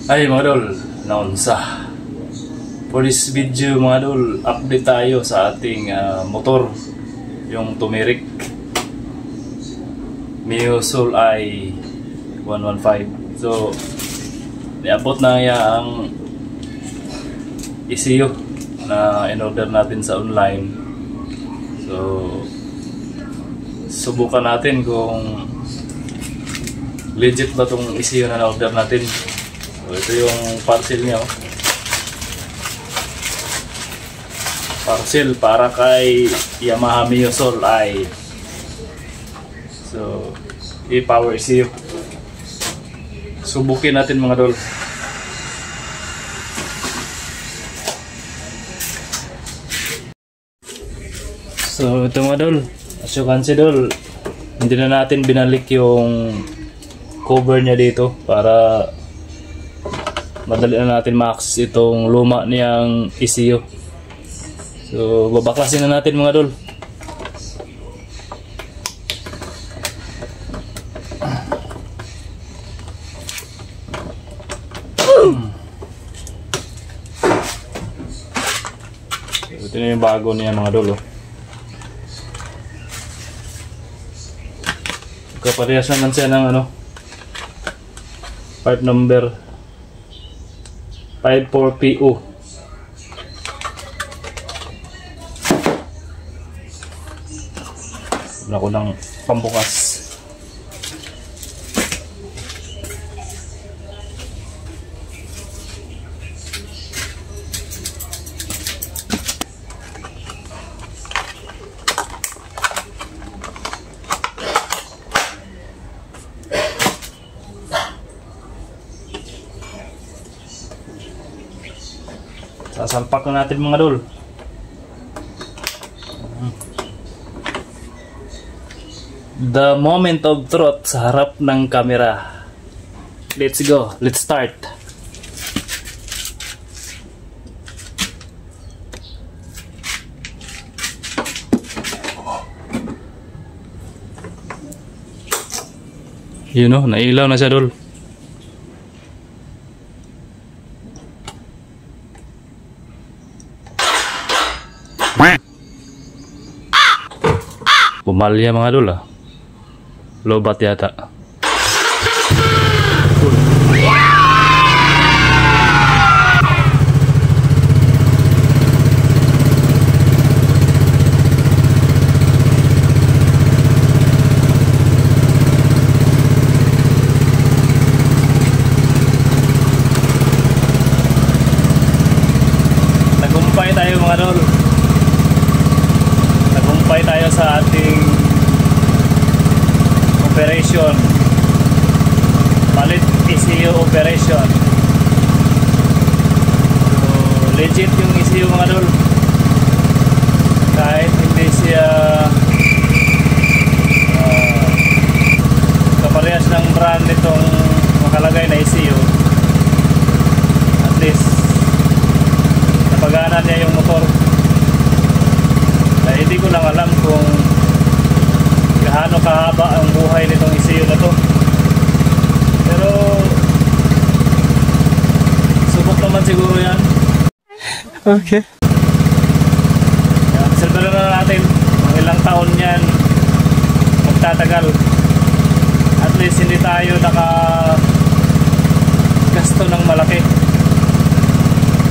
Ay mga idol, naunsa. For this video mga idol, update tayo sa ating motor, yung Tumeric Mio Soul I 115. So, niabot na ang ECU na in-order natin sa online. So, subukan natin kung legit ba itong ECU na na-order natin. So, ito yung parcel niya. Parcel para kay Yamaha Mio Soul I. So, i-power ECU. Subukin natin mga idol. So, ito mga idol, as you can see idol, hindi na natin binalik yung cover niya dito para madali na natin ma-access itong luma niyang ECU. So, babaklasin na natin mga idol. Ito na yung bago niya mga idol. Kaparehas naman siya ng part number 54PU. Wala ko ng pambukas. Sasalpak na natin mga idol. The moment of truth sa harap ng camera. Let's go. Let's start. You know, nailaw na siya idol. Pumalya mga idol Lobat yata. Nagumpay tayo mga idol. Nagumpay tayo sa ating operation, palit ECU operation. So, legit yung ECU mga idol, kahit hindi siya kaparehas ng brand nitong makalagay na ECU. At least napagana niya yung motor. Dahil hindi ko lang alam kung gaano kahaba ang buhay nitong ECU na to. Pero subok naman siguro yan. Okay. Observe na natin kung ilang taon yan magtatagal. At least hindi tayo gasto ng malaki.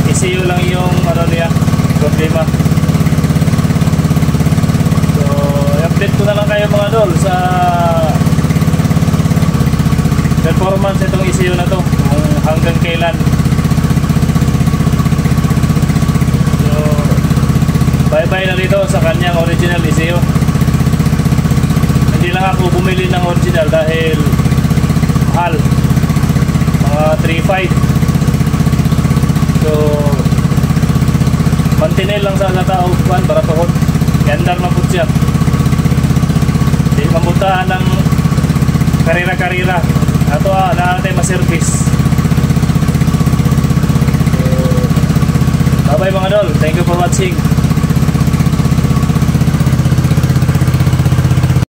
ECU lang yung niya problema. Update ko na lang kayo mga idol sa performance itong ECU na to, kung hanggang kailan. So, bye bye na dito sa kanyang original ECU. Hindi lang ako bumili ng original dahil mahal, mga 3.5. So, mantinel lang sa tao kuan para tuhod gandar na po siya. Hindi mamuntahan ng karira-karira. Ato na natin ma-service. So, bye bye mga idol. Thank you for watching.